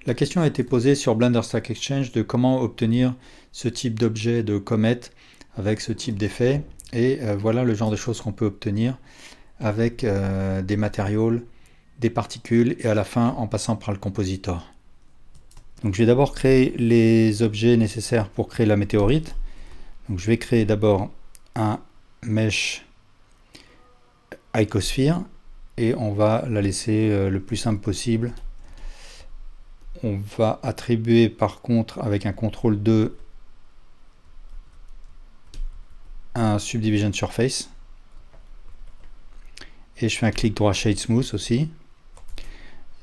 La question a été posée sur Blender Stack Exchange de comment obtenir ce type d'objet de comète avec ce type d'effet. Et voilà le genre de choses qu'on peut obtenir avec des matériaux, des particules et à la fin en passant par le compositor. Donc je vais d'abord créer les objets nécessaires pour créer la météorite. Donc je vais créer d'abord un mesh icosphere et on va la laisser le plus simple possible. On va attribuer par contre avec un CTRL 2 un subdivision surface et je fais un clic droit shade smooth aussi.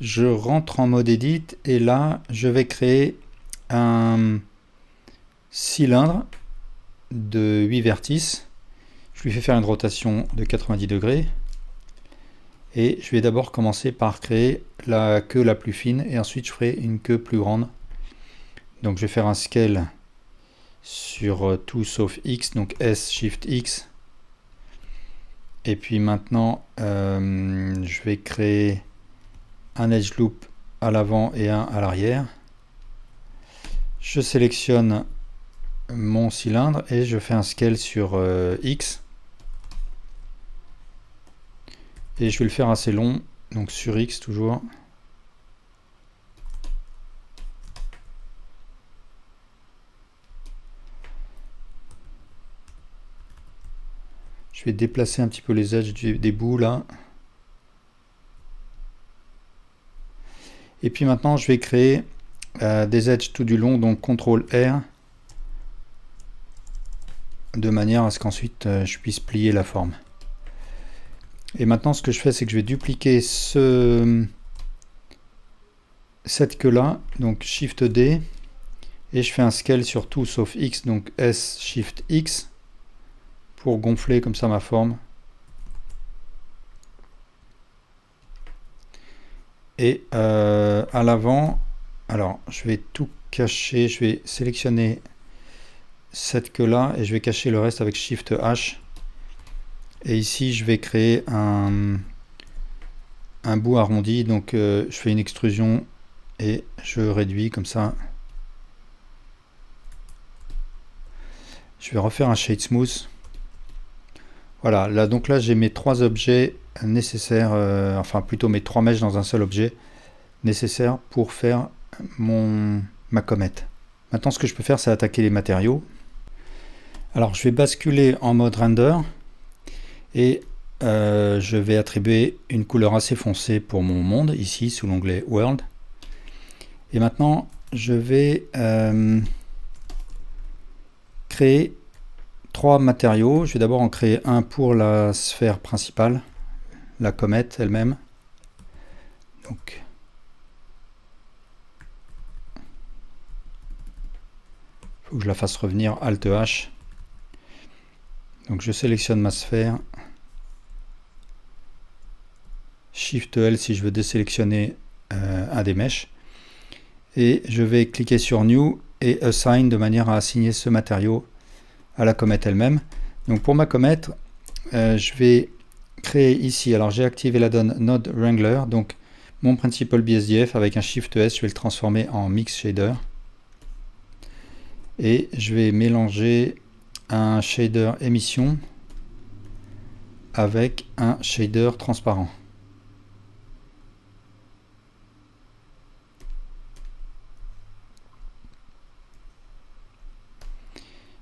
Je rentre en mode edit et là je vais créer un cylindre de 8 vertices. Je lui fais faire une rotation de 90 degrés et je vais d'abord commencer par créer la queue la plus fine et ensuite je ferai une queue plus grande. Donc je vais faire un scale sur tout sauf X, donc S Shift X. Et puis maintenant je vais créer un edge loop à l'avant et un à l'arrière. Je sélectionne mon cylindre et je fais un scale sur X. Et je vais le faire assez long, donc sur X toujours. Je vais déplacer un petit peu les edges des bouts là. Et puis maintenant je vais créer des edges tout du long, donc CTRL R, de manière à ce qu'ensuite je puisse plier la forme. Et maintenant ce que je fais, c'est que je vais dupliquer cette queue là, donc Shift D, et je fais un scale sur tout sauf X, donc S Shift X, pour gonfler comme ça ma forme. Et à l'avant, alors je vais tout cacher, je vais sélectionner cette queue là et je vais cacher le reste avec Shift H. Et ici je vais créer un bout arrondi, donc je fais une extrusion et je réduis comme ça. Je vais refaire un shade smooth. Voilà, là donc là j'ai mes trois objets nécessaires, enfin plutôt mes trois mèches dans un seul objet nécessaires pour faire ma comète. Maintenant ce que je peux faire, c'est attaquer les matériaux. Alors je vais basculer en mode render et je vais attribuer une couleur assez foncée pour mon monde ici sous l'onglet World. Et maintenant je vais créer trois matériaux. Je vais d'abord en créer un pour la sphère principale, la comète elle-même. Donc il faut que je la fasse revenir, Alt H. Donc je sélectionne ma sphère, Shift L si je veux désélectionner un des mèches, et je vais cliquer sur New et Assign de manière à assigner ce matériau à la comète elle-même. Donc pour ma comète, je vais créer ici, alors j'ai activé la donne Node Wrangler, donc mon Principal BSDF avec un Shift S, je vais le transformer en Mix Shader, et je vais mélanger un shader émission avec un shader transparent.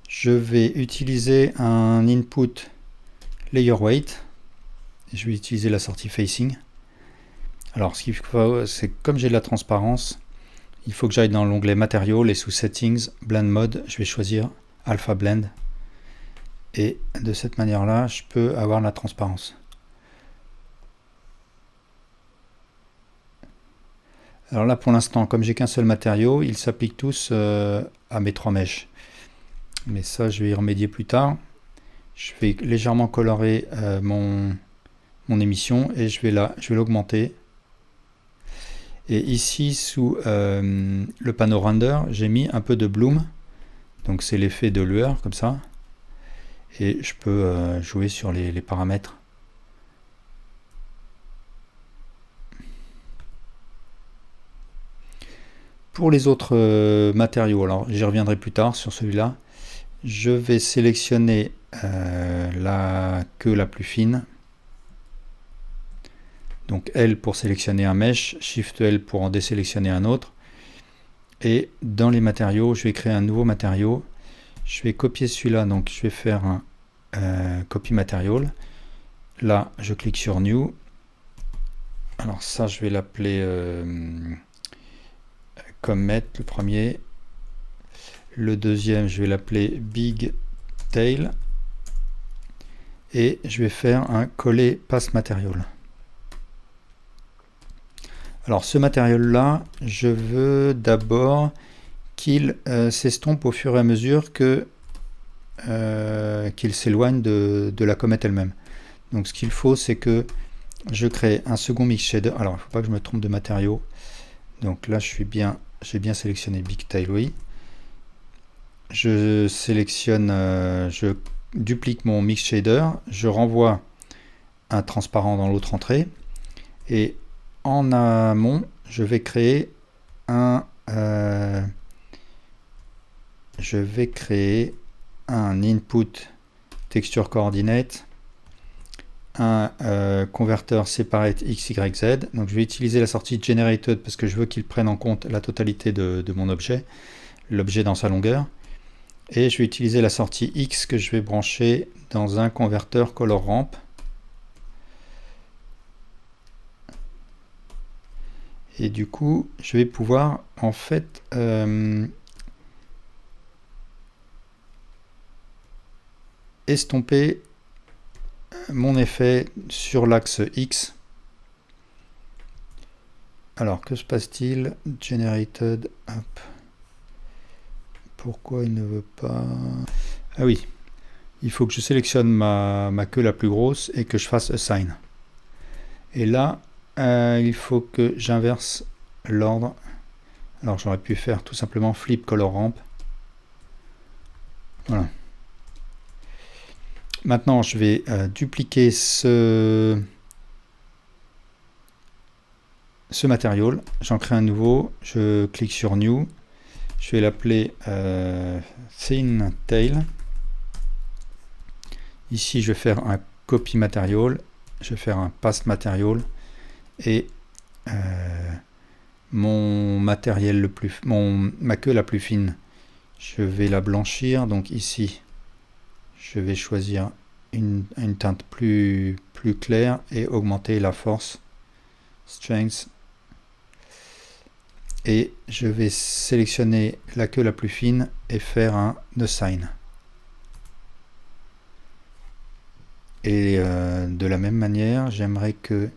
Je vais utiliser un input layer weight et je vais utiliser la sortie facing. Alors ce qu'il faut, c'est comme j'ai de la transparence, il faut que j'aille dans l'onglet matériaux et sous settings, blend mode, je vais choisir alpha blend. Et de cette manière-là, je peux avoir la transparence. Alors là, pour l'instant, comme j'ai qu'un seul matériau, ils s'appliquent tous à mes trois mèches. Mais ça, je vais y remédier plus tard. Je vais légèrement colorer mon émission et je vais l'augmenter. Et ici, sous le panneau render, j'ai mis un peu de bloom. Donc c'est l'effet de lueur comme ça. Et je peux jouer sur les paramètres. Pour les autres matériaux, alors j'y reviendrai plus tard sur celui-là. Je vais sélectionner la queue la plus fine. Donc L pour sélectionner un mesh, Shift L pour en désélectionner un autre. Et dans les matériaux, je vais créer un nouveau matériau. Je vais copier celui-là, donc je vais faire un copy material. Là, je clique sur New. Alors ça, je vais l'appeler Comet, le premier. Le deuxième, je vais l'appeler Big Tail. Et je vais faire un coller pass material. Alors ce matériel-là, je veux d'abord qu'il s'estompe au fur et à mesure que qu'il s'éloigne de la comète elle-même. Donc ce qu'il faut, c'est que je crée un second mix shader. Alors il ne faut pas que je me trompe de matériau. Donc là, j'ai bien sélectionné Big Tail, oui. Je sélectionne, je duplique mon mix shader, je renvoie un transparent dans l'autre entrée, et en amont, je vais créer un input texture coordinate, un converteur separate x, y, z. Donc je vais utiliser la sortie generated parce que je veux qu'il prenne en compte la totalité de mon objet, l'objet dans sa longueur. Et je vais utiliser la sortie X que je vais brancher dans un converteur color ramp. Et du coup, je vais pouvoir en fait estomper mon effet sur l'axe X. Alors, que se passe-t-il? Generated, hop. Pourquoi il ne veut pas... Ah oui, il faut que je sélectionne ma queue la plus grosse et que je fasse assign. Et là, il faut que j'inverse l'ordre. Alors j'aurais pu faire tout simplement flip color ramp. Voilà. Maintenant, je vais dupliquer ce matériau. J'en crée un nouveau. Je clique sur New. Je vais l'appeler Thin Tail. Ici, je vais faire un copy material. Je vais faire un pass material. Et ma queue la plus fine, je vais la blanchir. Donc ici, je vais choisir une teinte plus claire et augmenter la force, strength. Et je vais sélectionner la queue la plus fine et faire un assign. Et de la même manière, j'aimerais que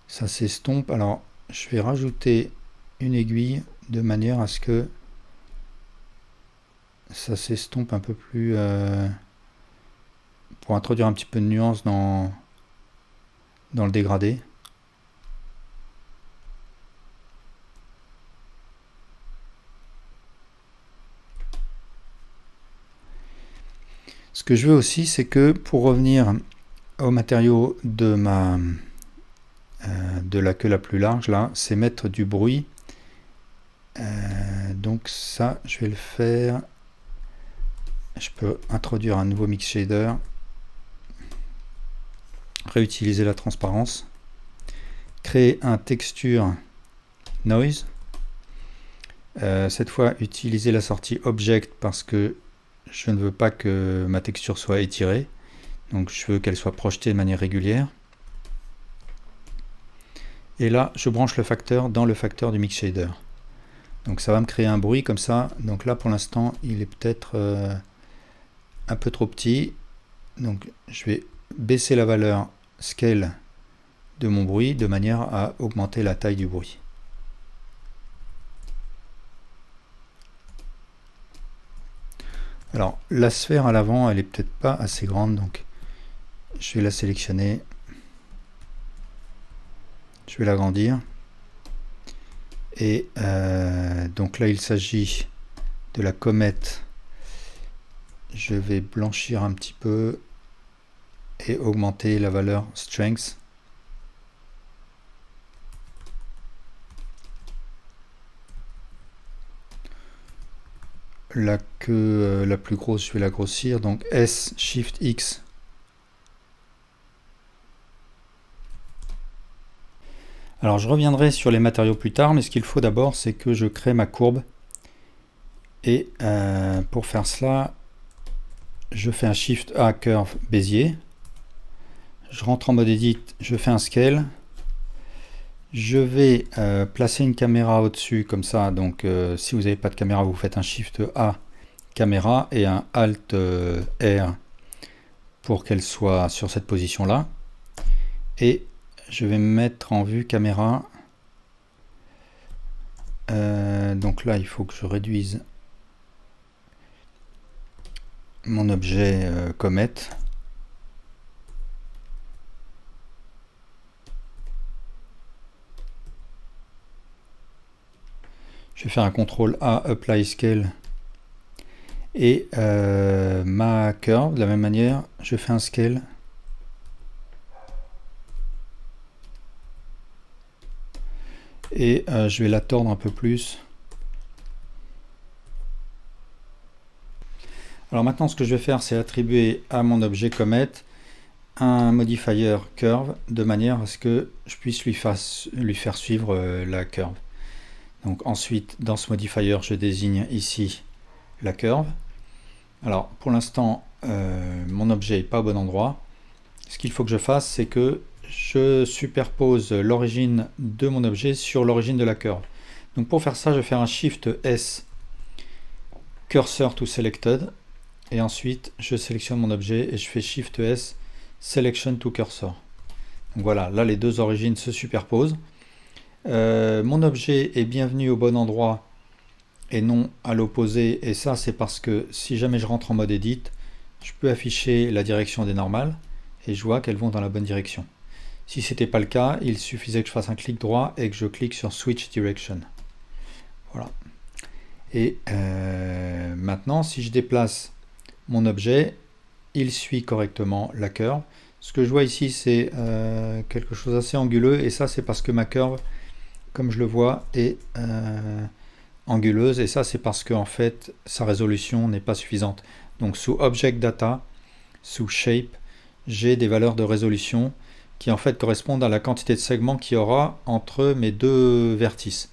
ça s'estompe. Alors, je vais rajouter une aiguille de manière à ce que ça s'estompe un peu plus pour introduire un petit peu de nuance dans le dégradé. Ce que je veux aussi, c'est que pour revenir au matériau de la queue la plus large, là, c'est mettre du bruit. Donc ça, je vais le faire. Je peux introduire un nouveau mix shader, réutiliser la transparence, créer un texture noise. Cette fois, utiliser la sortie object parce que je ne veux pas que ma texture soit étirée. Donc je veux qu'elle soit projetée de manière régulière. Et là, je branche le facteur dans le facteur du mix shader. Donc ça va me créer un bruit comme ça. Donc là, pour l'instant, il est peut-être un peu trop petit. Donc je vais baisser la valeur scale de mon bruit de manière à augmenter la taille du bruit. Alors la sphère à l'avant, elle est peut-être pas assez grande, donc je vais la sélectionner. Je vais l'agrandir. Et donc là, il s'agit de la comète, je vais blanchir un petit peu et augmenter la valeur strength. La queue la plus grosse, je vais la grossir, donc S, Shift X. Alors je reviendrai sur les matériaux plus tard, mais ce qu'il faut d'abord, c'est que je crée ma courbe. Et pour faire cela, je fais un Shift A, Curve, Bézier. Je rentre en mode Edit, je fais un Scale. Je vais placer une caméra au-dessus, comme ça. Donc si vous n'avez pas de caméra, vous faites un Shift A, caméra, et un Alt R pour qu'elle soit sur cette position-là. Et je vais me mettre en vue caméra. Donc là, il faut que je réduise mon objet comète. Je vais faire un CTRL A, Apply Scale. Et ma curve, de la même manière, je fais un Scale. Et je vais la tordre un peu plus. Alors maintenant, ce que je vais faire, c'est attribuer à mon objet comète un modifier curve de manière à ce que je puisse lui faire suivre la curve. Donc ensuite, dans ce modifier, je désigne ici la curve. Alors pour l'instant, mon objet n'est pas au bon endroit. Ce qu'il faut que je fasse, c'est que je superpose l'origine de mon objet sur l'origine de la curve. Donc pour faire ça, je vais faire un Shift S, Cursor to Selected, et ensuite je sélectionne mon objet et je fais Shift S, Selection to Cursor. Donc voilà, là les deux origines se superposent. Mon objet est bienvenu au bon endroit et non à l'opposé, et ça c'est parce que si jamais je rentre en mode Edit, je peux afficher la direction des normales et je vois qu'elles vont dans la bonne direction. Si ce n'était pas le cas, il suffisait que je fasse un clic droit et que je clique sur Switch Direction. Voilà. Et maintenant, si je déplace mon objet, il suit correctement la curve. Ce que je vois ici, c'est quelque chose d'assez anguleux, et ça c'est parce que ma curve, comme je le vois, est anguleuse, et ça c'est parce que en fait sa résolution n'est pas suffisante. Donc sous Object Data, sous Shape, j'ai des valeurs de résolution qui en fait correspondent à la quantité de segments qu'il y aura entre mes deux vertices.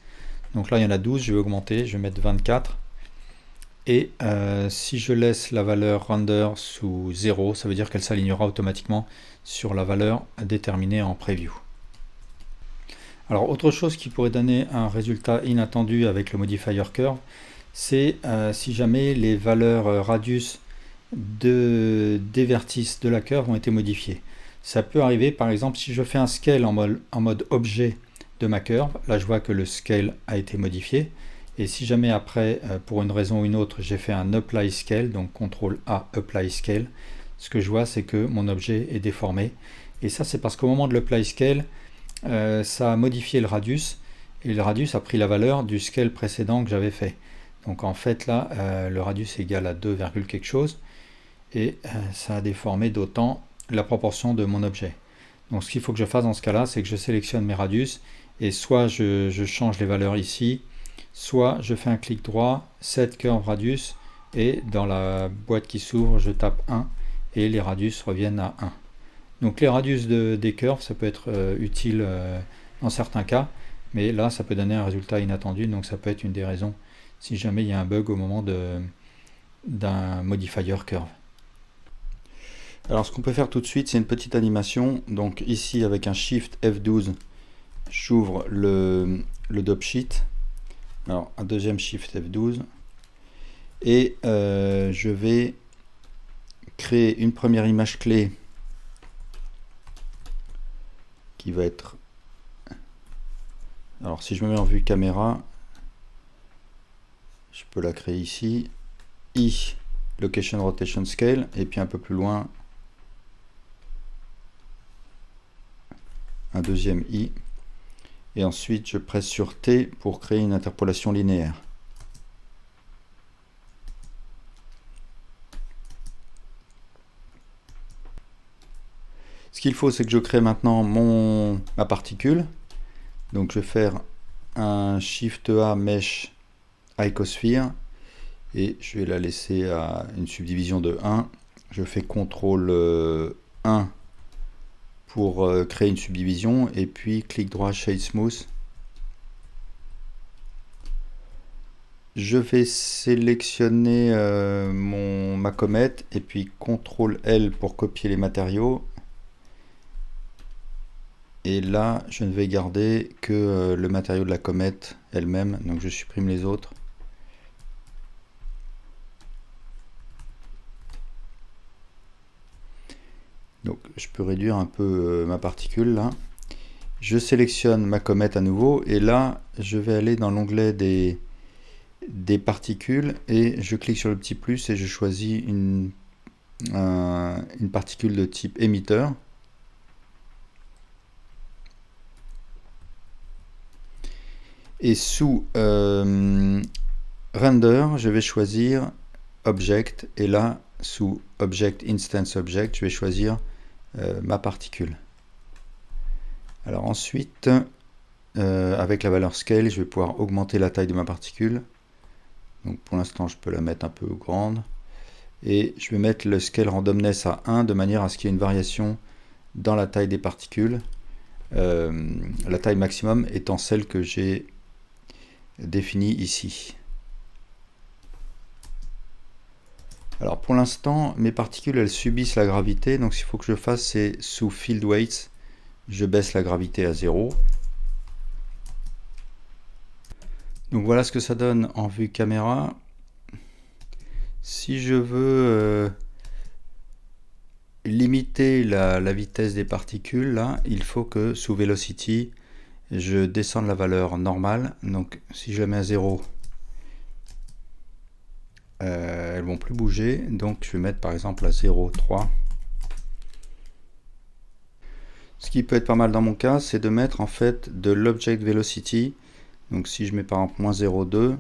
Donc là il y en a 12, je vais augmenter, je vais mettre 24. Et si je laisse la valeur render sous 0, ça veut dire qu'elle s'alignera automatiquement sur la valeur déterminée en preview. Alors autre chose qui pourrait donner un résultat inattendu avec le modifier curve, c'est si jamais les valeurs radius des vertices de la curve ont été modifiées. Ça peut arriver par exemple si je fais un scale en mode objet de ma curve, là je vois que le scale a été modifié, et si jamais après pour une raison ou une autre j'ai fait un apply scale, donc CTRL A apply scale, ce que je vois c'est que mon objet est déformé, et ça c'est parce qu'au moment de l'apply scale, ça a modifié le radius, et le radius a pris la valeur du scale précédent que j'avais fait. Donc en fait là, le radius est égal à 2, quelque chose, et ça a déformé d'autant la proportion de mon objet. Donc ce qu'il faut que je fasse dans ce cas là, c'est que je sélectionne mes radius, et soit je change les valeurs ici, soit je fais un clic droit, Set Curve Radius, et dans la boîte qui s'ouvre, je tape 1, et les radius reviennent à 1. Donc les radius des curves, ça peut être utile dans certains cas, mais là ça peut donner un résultat inattendu, donc ça peut être une des raisons si jamais il y a un bug au moment d'un modifier curve. Alors ce qu'on peut faire tout de suite, c'est une petite animation. Donc ici avec un Shift F12, j'ouvre le dope sheet. Alors un deuxième Shift F12, et je vais créer une première image clé qui va être, alors si je me mets en vue caméra, je peux la créer ici, I, Location Rotation Scale, et puis un peu plus loin, un deuxième I, et ensuite je presse sur T pour créer une interpolation linéaire. Ce qu'il faut, c'est que je crée maintenant ma particule. Donc je vais faire un Shift A Mesh Icosphere et je vais la laisser à une subdivision de 1. Je fais CTRL 1 pour créer une subdivision et puis clic droit Shade Smooth. Je vais sélectionner ma comète et puis CTRL L pour copier les matériaux. Et là, je ne vais garder que le matériau de la comète elle-même, donc je supprime les autres. Donc je peux réduire un peu ma particule là. Je sélectionne ma comète à nouveau et là, je vais aller dans l'onglet des particules et je clique sur le petit plus et je choisis une particule de type émetteur. Et sous Render, je vais choisir Object. Et là, sous Object, Instance Object, je vais choisir ma particule. Alors ensuite, avec la valeur Scale, je vais pouvoir augmenter la taille de ma particule. Donc pour l'instant, je peux la mettre un peu grande. Et je vais mettre le Scale Randomness à 1 de manière à ce qu'il y ait une variation dans la taille des particules. La taille maximum étant celle que j'ai définie ici. Alors pour l'instant, mes particules elles subissent la gravité, donc ce qu'il faut que je fasse, c'est sous Field Weights, je baisse la gravité à 0. Donc voilà ce que ça donne en vue caméra. Si je veux limiter la vitesse des particules, là, il faut que sous Velocity, je descende la valeur normale. Donc si je la mets à 0, elles vont plus bouger. Donc je vais mettre par exemple à 0,3. Ce qui peut être pas mal dans mon cas, c'est de mettre en fait de l'Object Velocity. Donc si je mets par exemple moins 0,2,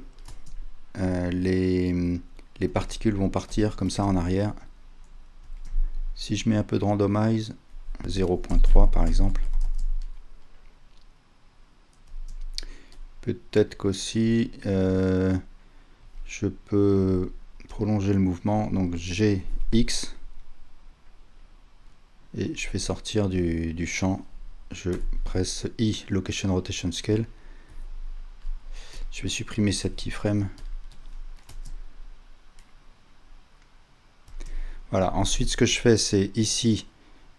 les particules vont partir comme ça en arrière. Si je mets un peu de randomize, 0,3 par exemple. Peut-être qu'aussi je peux prolonger le mouvement, donc GX, et je fais sortir du champ, je presse I, Location Rotation Scale. Je vais supprimer cette keyframe. Voilà, ensuite ce que je fais, c'est ici,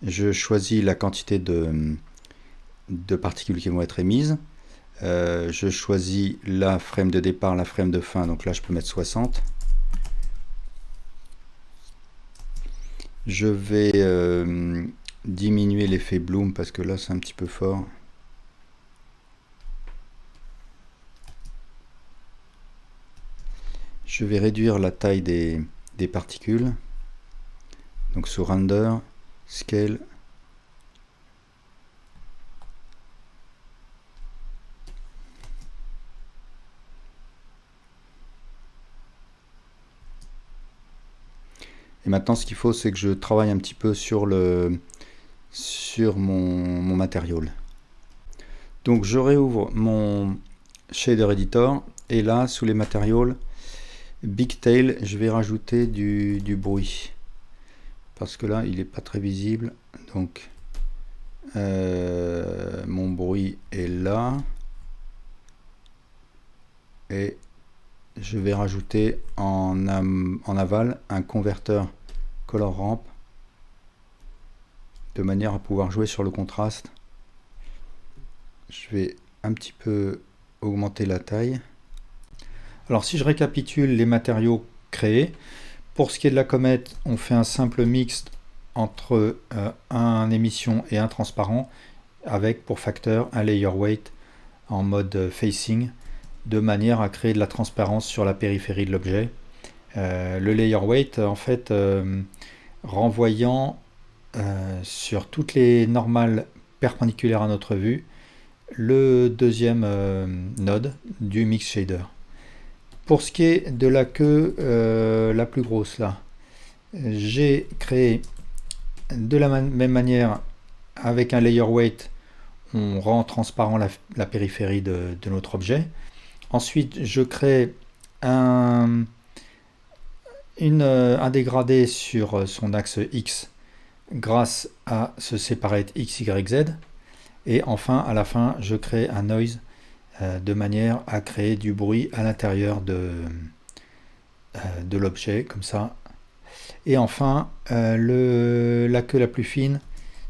je choisis la quantité de particules qui vont être émises. Je choisis la frame de départ, la frame de fin, donc là je peux mettre 60. Je vais diminuer l'effet bloom parce que là c'est un petit peu fort. Je vais réduire la taille des particules. Donc sur Render, Scale. Et maintenant ce qu'il faut, c'est que je travaille un petit peu sur mon matériau. Donc je réouvre mon Shader Editor et là sous les matériaux, Bigtail, je vais rajouter du bruit. Parce que là il n'est pas très visible. Donc mon bruit est là. Et je vais rajouter en aval un converteur color ramp de manière à pouvoir jouer sur le contraste. Je vais un petit peu augmenter la taille. Alors si je récapitule les matériaux créés, pour ce qui est de la comète, on fait un simple mix entre un émission et un transparent avec pour facteur un layer weight en mode facing, de manière à créer de la transparence sur la périphérie de l'objet. Le layer weight, en fait, renvoyant sur toutes les normales perpendiculaires à notre vue, le deuxième node du mix shader. Pour ce qui est de la queue la plus grosse là, j'ai créé de la même manière avec un layer weight, on rend transparent la périphérie de notre objet. Ensuite, je crée un dégradé sur son axe X grâce à ce separate X, Y, Z. Et enfin, à la fin, je crée un noise de manière à créer du bruit à l'intérieur de l'objet, comme ça. Et enfin, la queue la plus fine,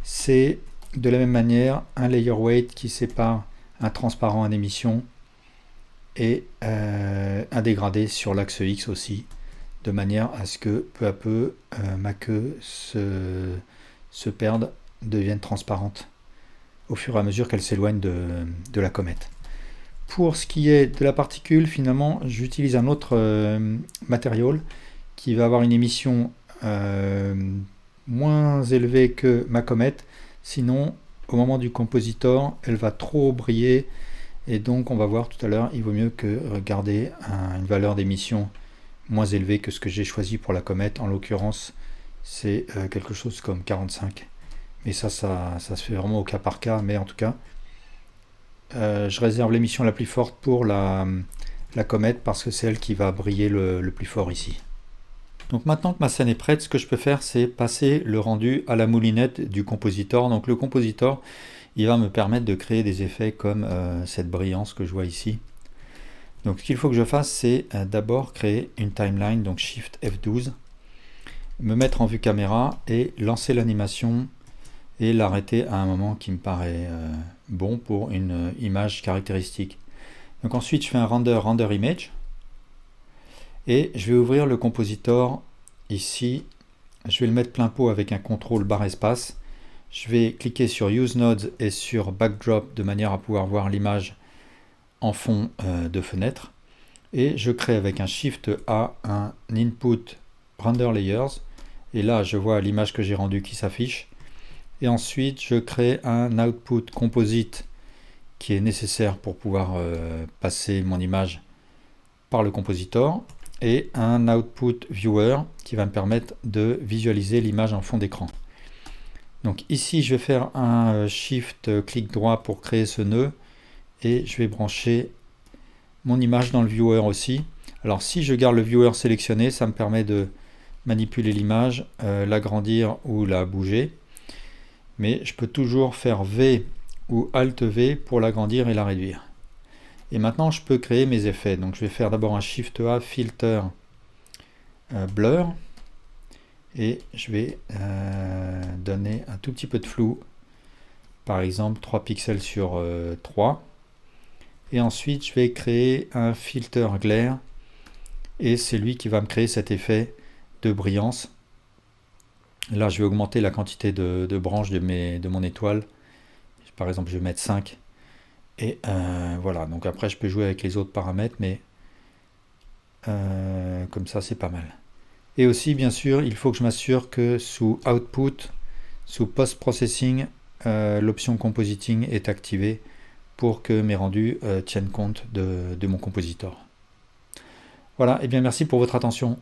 c'est de la même manière un layer weight qui sépare un transparent en émission et un dégradé sur l'axe X aussi, de manière à ce que peu à peu ma queue se perde, devienne transparente au fur et à mesure qu'elle s'éloigne de la comète. Pour ce qui est de la particule, finalement, j'utilise un autre matériau qui va avoir une émission moins élevée que ma comète. Sinon, au moment du compositor, elle va trop briller. Et donc, on va voir tout à l'heure, il vaut mieux que garder une valeur d'émission moins élevée que ce que j'ai choisi pour la comète. En l'occurrence, c'est quelque chose comme 45. Mais ça se fait vraiment au cas par cas. Mais en tout cas, je réserve l'émission la plus forte pour la comète parce que c'est elle qui va briller le plus fort ici. Donc maintenant que ma scène est prête, ce que je peux faire, c'est passer le rendu à la moulinette du compositor. Donc le compositor, il va me permettre de créer des effets comme cette brillance que je vois ici. Donc ce qu'il faut que je fasse, c'est d'abord créer une timeline, donc Shift F12, me mettre en vue caméra et lancer l'animation et l'arrêter à un moment qui me paraît bon pour une image caractéristique. Donc ensuite, je fais un render image et je vais ouvrir le compositor ici. Je vais le mettre plein pot avec un contrôle barre espace. Je vais cliquer sur Use Nodes et sur Backdrop de manière à pouvoir voir l'image en fond de fenêtre. Et je crée avec un Shift A un Input Render Layers. Et là, je vois l'image que j'ai rendue qui s'affiche. Et ensuite, je crée un Output Composite qui est nécessaire pour pouvoir passer mon image par le compositor. Et un Output Viewer qui va me permettre de visualiser l'image en fond d'écran. Donc ici, je vais faire un Shift clic droit pour créer ce nœud et je vais brancher mon image dans le Viewer aussi. Alors si je garde le Viewer sélectionné, ça me permet de manipuler l'image, l'agrandir ou la bouger. Mais je peux toujours faire V ou Alt V pour l'agrandir et la réduire. Et maintenant, je peux créer mes effets. Donc je vais faire d'abord un Shift A, Filter, Blur. Et je vais donner un tout petit peu de flou, par exemple 3 pixels sur 3. Et ensuite, je vais créer un filter glare, et c'est lui qui va me créer cet effet de brillance. Là, je vais augmenter la quantité de branches de mon étoile. Par exemple, je vais mettre 5. Et voilà, donc après, je peux jouer avec les autres paramètres, mais comme ça, c'est pas mal. Et aussi, bien sûr, il faut que je m'assure que sous Output, sous Post-Processing, l'option Compositing est activée pour que mes rendus tiennent compte de mon compositor. Voilà, et bien merci pour votre attention.